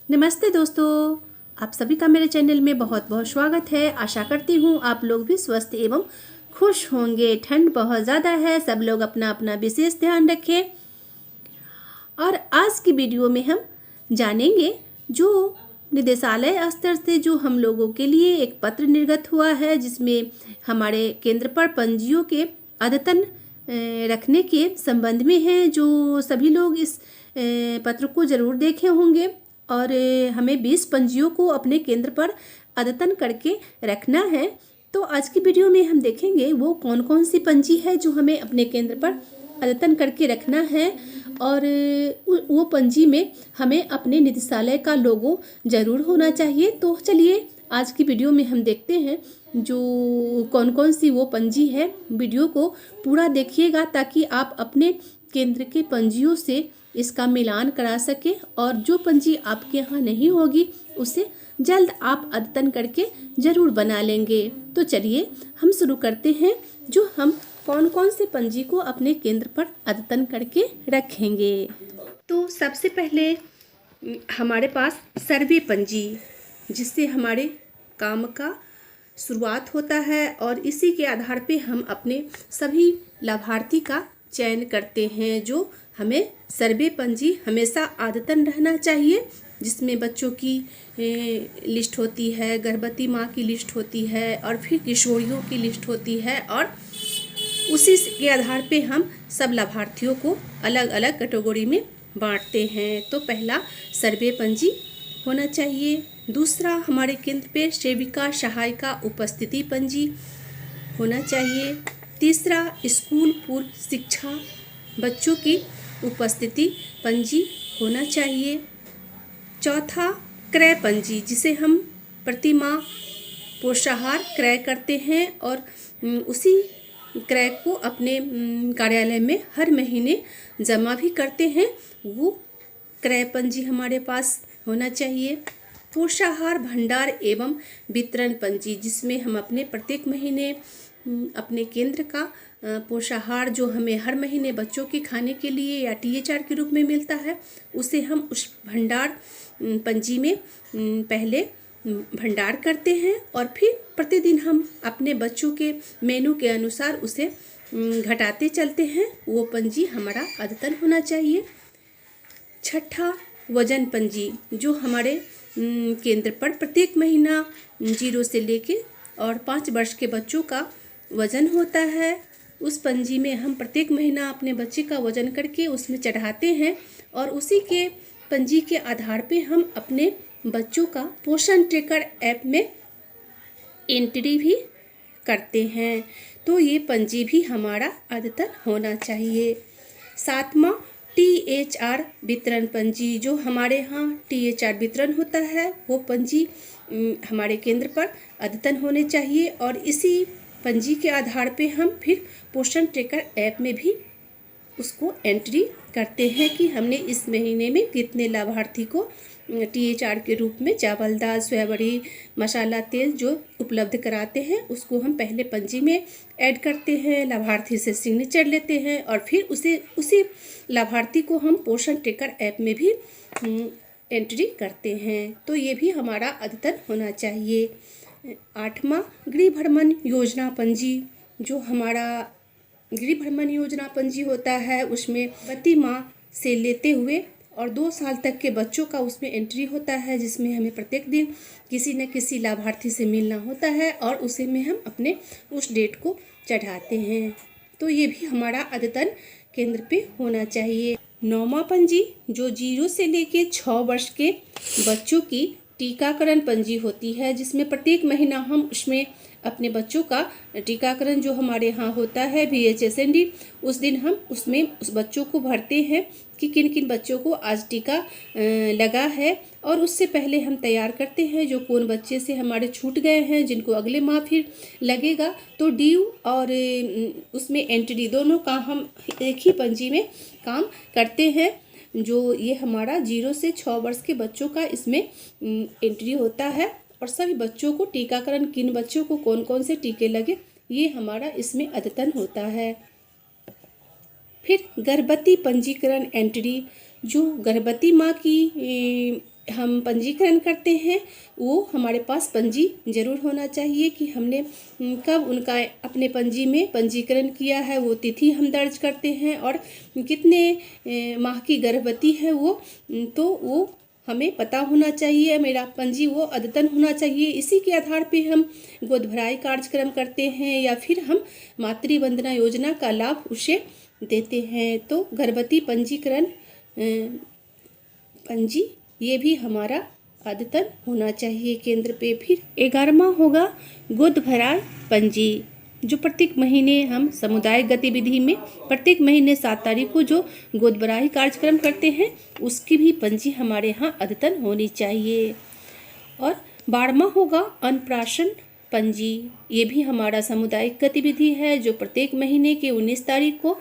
नमस्ते दोस्तों, आप सभी का मेरे चैनल में बहुत बहुत स्वागत है। आशा करती हूँ आप लोग भी स्वस्थ एवं खुश होंगे। ठंड बहुत ज़्यादा है, सब लोग अपना अपना विशेष ध्यान रखें। और आज की वीडियो में हम जानेंगे जो निदेशालय स्तर से जो हम लोगों के लिए एक पत्र निर्गत हुआ है, जिसमें हमारे केंद्र पर पंजियों के अद्यतन रखने के संबंध में है। जो सभी लोग इस पत्र को ज़रूर देखे होंगे और हमें 20 पंजियों को अपने केंद्र पर अद्यतन करके रखना है। तो आज की वीडियो में हम देखेंगे वो कौन कौन सी पंजी है जो हमें अपने केंद्र पर अद्यतन करके रखना है। और वो पंजी में हमें अपने निदेशालय का लोगो ज़रूर होना चाहिए। तो चलिए आज की वीडियो में हम देखते हैं जो कौन कौन सी वो पंजी है। वीडियो को पूरा देखिएगा ताकि आप अपने केंद्र के पंजियों से इसका मिलान करा सके और जो पंजी आपके यहाँ नहीं होगी उसे जल्द आप अद्यतन करके ज़रूर बना लेंगे। तो चलिए हम शुरू करते हैं जो हम कौन कौन से पंजी को अपने केंद्र पर अद्यतन करके रखेंगे। तो सबसे पहले हमारे पास सर्वे पंजी, जिससे हमारे काम का शुरुआत होता है और इसी के आधार पे हम अपने सभी लाभार्थी का चयन करते हैं। जो हमें सर्वे पंजी हमेशा अद्यतन रहना चाहिए, जिसमें बच्चों की लिस्ट होती है, गर्भवती माँ की लिस्ट होती है और फिर किशोरियों की लिस्ट होती है और उसी के आधार पे हम सब लाभार्थियों को अलग अलग कैटेगरी में बांटते हैं। तो पहला सर्वे पंजी होना चाहिए। दूसरा हमारे केंद्र पे सेविका सहायिका उपस्थिति पंजी होना चाहिए। तीसरा स्कूल पूर्व शिक्षा बच्चों की उपस्थिति पंजी होना चाहिए। चौथा क्रय पंजी, जिसे हम प्रति माह पोषाहार क्रय करते हैं और उसी क्रय को अपने कार्यालय में हर महीने जमा भी करते हैं। वो क्रय पंजी हमारे पास होना चाहिए। पोषाहार भंडार एवं वितरण पंजी, जिसमें हम अपने प्रत्येक महीने अपने केंद्र का पोषाहार जो हमें हर महीने बच्चों के खाने के लिए या THR के रूप में मिलता है, उसे हम उस भंडार पंजी में पहले भंडार करते हैं और फिर प्रतिदिन हम अपने बच्चों के मेनू के अनुसार उसे घटाते चलते हैं। वो पंजी हमारा अद्यतन होना चाहिए। छठा वजन पंजी, जो हमारे केंद्र पर प्रत्येक महीना 0 से लेके और 5 वर्ष के बच्चों का वजन होता है। उस पंजी में हम प्रत्येक महीना अपने बच्चे का वजन करके उसमें चढ़ाते हैं और उसी के पंजी के आधार पे हम अपने बच्चों का पोषण ट्रैकर ऐप में एंट्री भी करते हैं। तो ये पंजी भी हमारा अद्यतन होना चाहिए। सातवां THR वितरण पंजी, जो हमारे यहाँ THR वितरण होता है, वो पंजी हमारे केंद्र पर अद्यतन होने चाहिए और इसी पंजी के आधार पे हम फिर पोषण ट्रैकर ऐप में भी उसको एंट्री करते हैं कि हमने इस महीने में कितने लाभार्थी को THR के रूप में चावल दाल सोयाबड़ी मसाला तेल जो उपलब्ध कराते हैं, उसको हम पहले पंजी में ऐड करते हैं, लाभार्थी से सिग्नेचर लेते हैं और फिर उसी लाभार्थी को हम पोषण ट्रैकर ऐप में भी एंट्री करते हैं। तो ये भी हमारा अद्यतन होना चाहिए। आठवां गृह भ्रमण योजना पंजी, जो हमारा गृह भ्रमण योजना पंजी होता है, उसमें प्रति माह से लेते हुए और 2 साल तक के बच्चों का उसमें एंट्री होता है, जिसमें हमें प्रत्येक दिन किसी न किसी लाभार्थी से मिलना होता है और उसे में हम अपने उस डेट को चढ़ाते हैं। तो ये भी हमारा अद्यतन केंद्र पे होना चाहिए। 9वां पंजी, जो 0 से लेके 6 वर्ष के बच्चों की टीकाकरण पंजी होती है, जिसमें प्रत्येक महीना हम उसमें अपने बच्चों का टीकाकरण जो हमारे यहाँ होता है VHSND, उस दिन हम उसमें उस बच्चों को भरते हैं कि किन किन बच्चों को आज टीका लगा है और उससे पहले हम तैयार करते हैं जो कौन बच्चे से हमारे छूट गए हैं, जिनको अगले माह फिर लगेगा। तो ड्यू और उसमें एंट्री दोनों का हम एक ही पंजी में काम करते हैं। जो ये हमारा 0 से 6 वर्ष के बच्चों का इसमें एंट्री होता है और सभी बच्चों को टीकाकरण, किन बच्चों को कौन कौन से टीके लगे, ये हमारा इसमें अद्यतन होता है। फिर गर्भवती पंजीकरण एंट्री, जो गर्भवती माँ की हम पंजीकरण करते हैं वो हमारे पास पंजी ज़रूर होना चाहिए कि हमने कब उनका अपने पंजी में पंजीकरण किया है, वो तिथि हम दर्ज करते हैं और कितने माह की गर्भवती है वो, तो वो हमें पता होना चाहिए। मेरा पंजी वो अद्यतन होना चाहिए। इसी के आधार पे हम गोद भराई कार्यक्रम करते हैं या फिर हम मातृ वंदना योजना का लाभ उसे देते हैं। तो गर्भवती पंजीकरण पंजी ये भी हमारा अद्यतन होना चाहिए केंद्र पे। फिर 11वां होगा गोद भराई पंजी, जो प्रत्येक महीने हम सामुदायिक गतिविधि में प्रत्येक महीने 7 तारीख को जो गोद भराई कार्यक्रम करते हैं उसकी भी पंजी हमारे यहाँ अद्यतन होनी चाहिए। और 12वां होगा अन्नप्राशन पंजी, ये भी हमारा सामुदायिक गतिविधि है जो प्रत्येक महीने के 19 तारीख को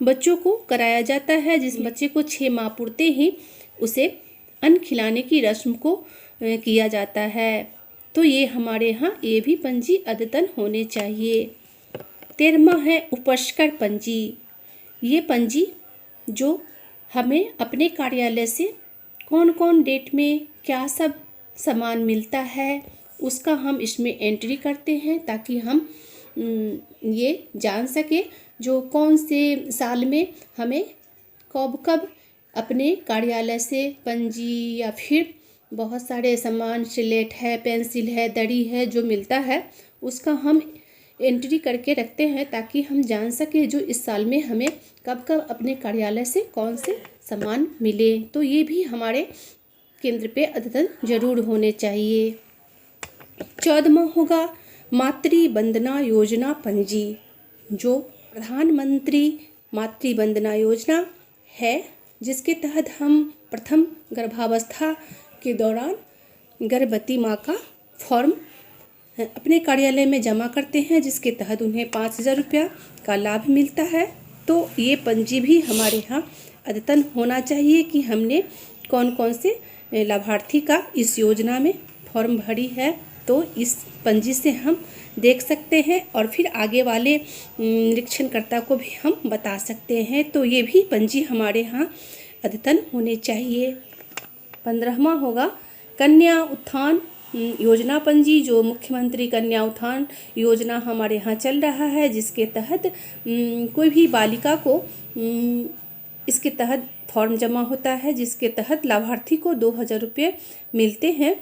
बच्चों को कराया जाता है। जिस बच्चे को 6 माह पूर्ते ही उसे अन्न खिलाने की रस्म को किया जाता है। तो ये हमारे यहाँ ये भी पंजी अद्यतन होने चाहिए। 13वां है उपस्कर पंजी, ये पंजी जो हमें अपने कार्यालय से कौन कौन डेट में क्या सब सामान मिलता है उसका हम इसमें एंट्री करते हैं ताकि हम ये जान सके जो कौन से साल में हमें कब कब अपने कार्यालय से पंजी या फिर बहुत सारे सामान, स्लेट है, पेंसिल है, दरी है जो मिलता है उसका हम एंट्री करके रखते हैं ताकि हम जान सके जो इस साल में हमें कब कब अपने कार्यालय से कौन से सामान मिले। तो ये भी हमारे केंद्र पे अद्यतन जरूर होने चाहिए। 14वां होगा मातृ वंदना योजना पंजी, जो प्रधानमंत्री मातृ वंदना योजना है जिसके तहत हम प्रथम गर्भावस्था के दौरान गर्भवती माँ का फॉर्म अपने कार्यालय में जमा करते हैं जिसके तहत उन्हें 5,000 रुपया का लाभ मिलता है। तो ये पंजी भी हमारे यहाँ अद्यतन होना चाहिए कि हमने कौन कौन से लाभार्थी का इस योजना में फॉर्म भरी है, तो इस पंजी से हम देख सकते हैं और फिर आगे वाले निरीक्षणकर्ता को भी हम बता सकते हैं। तो ये भी पंजी हमारे यहाँ अद्यतन होने चाहिए। 15वां होगा कन्या उत्थान योजना पंजी, जो मुख्यमंत्री कन्या उत्थान योजना हमारे यहाँ चल रहा है जिसके तहत कोई भी बालिका को इसके तहत फॉर्म जमा होता है जिसके तहत लाभार्थी को 2,000 रुपये मिलते हैं।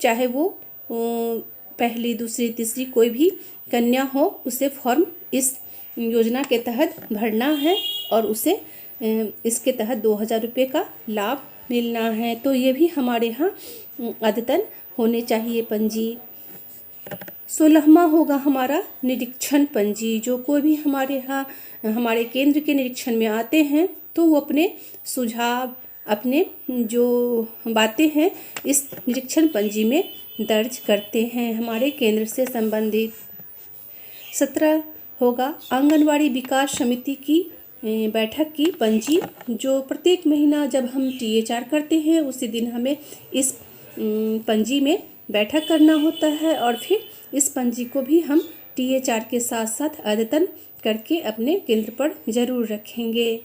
चाहे वो पहली, दूसरी, तीसरी कोई भी कन्या हो उसे फॉर्म इस योजना के तहत भरना है और उसे इसके तहत 2,000 रुपये का लाभ मिलना है। तो ये भी हमारे यहाँ अद्यतन होने चाहिए पंजी। 16वां होगा हमारा निरीक्षण पंजी, जो कोई भी हमारे यहाँ हमारे केंद्र के निरीक्षण में आते हैं तो वो अपने सुझाव, अपने जो बातें हैं इस निरीक्षण पंजी में दर्ज करते हैं हमारे केंद्र से संबंधित। 17 होगा आंगनवाड़ी विकास समिति की बैठक की पंजी, जो प्रत्येक महीना जब हम THR करते हैं उसी दिन हमें इस पंजी में बैठक करना होता है और फिर इस पंजी को भी हम THR के साथ साथ अद्यतन करके अपने केंद्र पर ज़रूर रखेंगे।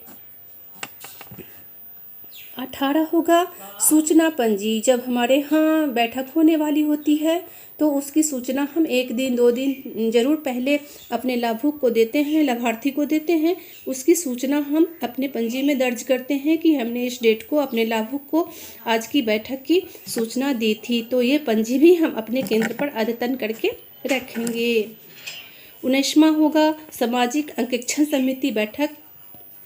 18 होगा सूचना पंजी, जब हमारे यहाँ बैठक होने वाली होती है तो उसकी सूचना हम 1 दिन 2 दिन ज़रूर पहले अपने लाभुक को देते हैं, लाभार्थी को देते हैं। उसकी सूचना हम अपने पंजी में दर्ज करते हैं कि हमने इस डेट को अपने लाभुक को आज की बैठक की सूचना दी थी। तो ये पंजी भी हम अपने केंद्र पर अद्यतन करके रखेंगे। 19वां होगा सामाजिक अंकेक्षण समिति बैठक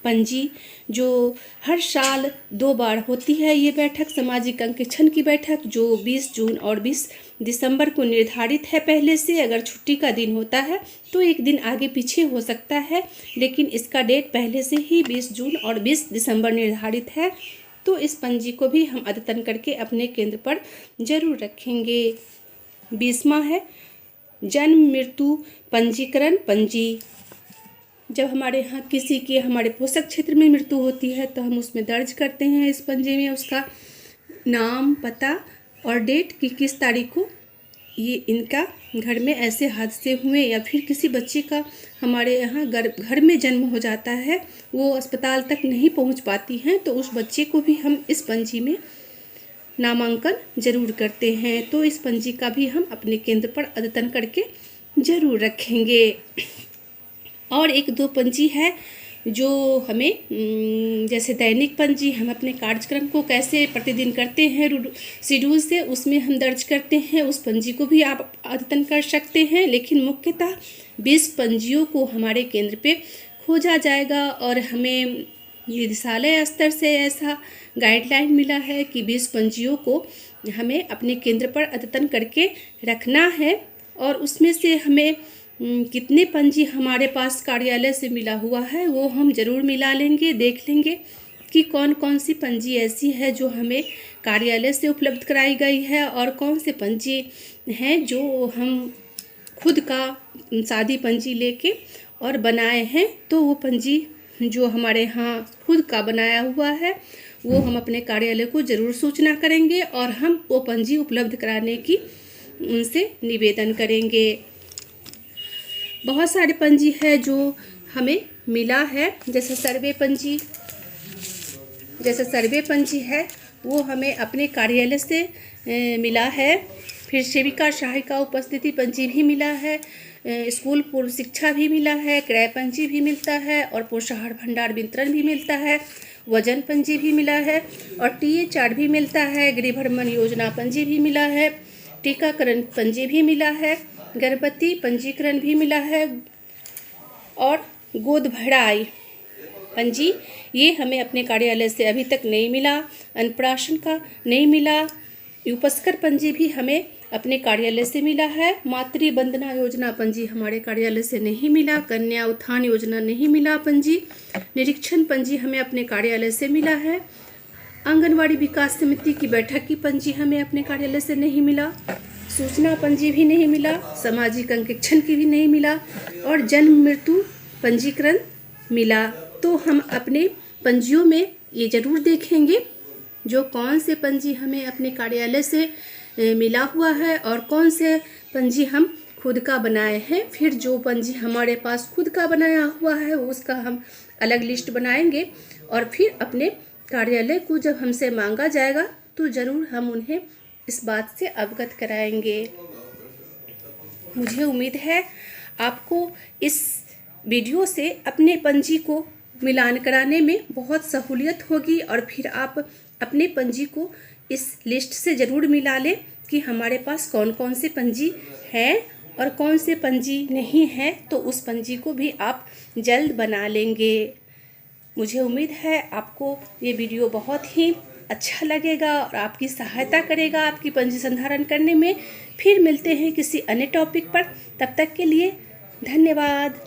पंजी, जो हर साल 2 बार होती है। ये बैठक सामाजिक अंकेक्षण की बैठक जो 20 जून और 20 दिसंबर को निर्धारित है पहले से। अगर छुट्टी का दिन होता है तो एक दिन आगे पीछे हो सकता है, लेकिन इसका डेट पहले से ही 20 जून और 20 दिसंबर निर्धारित है। तो इस पंजी को भी हम अद्यतन करके अपने केंद्र पर ज़रूर रखेंगे। 20वां है जन्म मृत्यु पंजीकरण पंजी, जब हमारे यहाँ किसी के हमारे पोषक क्षेत्र में मृत्यु होती है तो हम उसमें दर्ज करते हैं इस पंजे में उसका नाम, पता और डेट कि किस तारीख को ये इनका घर में ऐसे हादसे हुए या फिर किसी बच्चे का हमारे यहाँ घर में जन्म हो जाता है, वो अस्पताल तक नहीं पहुँच पाती हैं, तो उस बच्चे को भी हम इस पंजी में नामांकन जरूर करते हैं। तो इस पंजी का भी हम अपने केंद्र पर अद्यतन करके जरूर रखेंगे। और एक दो पंजी है जो हमें जैसे दैनिक पंजी हम अपने कार्यक्रम को कैसे प्रतिदिन करते हैं शेड्यूल से, उसमें हम दर्ज करते हैं, उस पंजी को भी आप अद्यतन कर सकते हैं। लेकिन मुख्यतः 20 पंजियों को हमारे केंद्र पे खोजा जाएगा और हमें निदेशालय स्तर से ऐसा गाइडलाइन मिला है कि 20 पंजियों को हमें अपने केंद्र पर अद्यतन करके रखना है। और उसमें से हमें कितने पंजी हमारे पास कार्यालय से मिला हुआ है वो हम ज़रूर मिला लेंगे, देख लेंगे कि कौन कौन सी पंजी ऐसी है जो हमें कार्यालय से उपलब्ध कराई गई है और कौन से पंजी हैं जो हम खुद का सादी पंजी लेके और बनाए हैं। तो वो पंजी जो हमारे यहाँ खुद का बनाया हुआ है वो हम अपने कार्यालय को ज़रूर सूचना करेंगे और हम वो पंजी उपलब्ध कराने की उनसे निवेदन करेंगे। बहुत सारे पंजी है जो हमें मिला है, जैसे सर्वे पंजी है वो हमें अपने कार्यालय से मिला है। फिर सेविका सहायिका उपस्थिति पंजी भी मिला है, स्कूल पूर्व शिक्षा भी मिला है, क्रय पंजी भी मिलता है और पोषाहार भंडार वितरण भी मिलता है, वजन पंजी भी मिला है और टीए चार्ट भी मिलता है, गृह भ्रमण योजना पंजी भी मिला है, टीकाकरण पंजी भी मिला है, गर्भवती पंजीकरण भी मिला है और गोद भराई पंजी ये हमें अपने कार्यालय से अभी तक नहीं मिला। अन्नप्राशन का नहीं मिला। उपस्कर पंजी भी हमें अपने कार्यालय से मिला है। मातृ वंदना योजना पंजी हमारे कार्यालय से नहीं मिला। कन्या उत्थान योजना नहीं मिला पंजी। निरीक्षण पंजी हमें अपने कार्यालय से मिला है। आंगनवाड़ी विकास समिति की बैठक की पंजी हमें अपने कार्यालय से नहीं मिला। सूचना पंजी भी नहीं मिला। सामाजिक अंकेक्षण की भी नहीं मिला और जन्म मृत्यु पंजीकरण मिला। तो हम अपने पंजियों में ये ज़रूर देखेंगे जो कौन से पंजी हमें अपने कार्यालय से मिला हुआ है और कौन से पंजी हम खुद का बनाए हैं। फिर जो पंजी हमारे पास खुद का बनाया हुआ है उसका हम अलग लिस्ट बनाएंगे और फिर अपने कार्यालय को जब हमसे मांगा जाएगा तो ज़रूर हम उन्हें इस बात से अवगत कराएंगे। मुझे उम्मीद है आपको इस वीडियो से अपने पंजी को मिलान कराने में बहुत सहूलियत होगी और फिर आप अपने पंजी को इस लिस्ट से ज़रूर मिला लें कि हमारे पास कौन कौन से पंजी हैं और कौन से पंजी नहीं हैं, तो उस पंजी को भी आप जल्द बना लेंगे। मुझे उम्मीद है आपको ये वीडियो बहुत ही अच्छा लगेगा और आपकी सहायता करेगा आपकी पंजी संधारण करने में। फिर मिलते हैं किसी अन्य टॉपिक पर, तब तक के लिए धन्यवाद।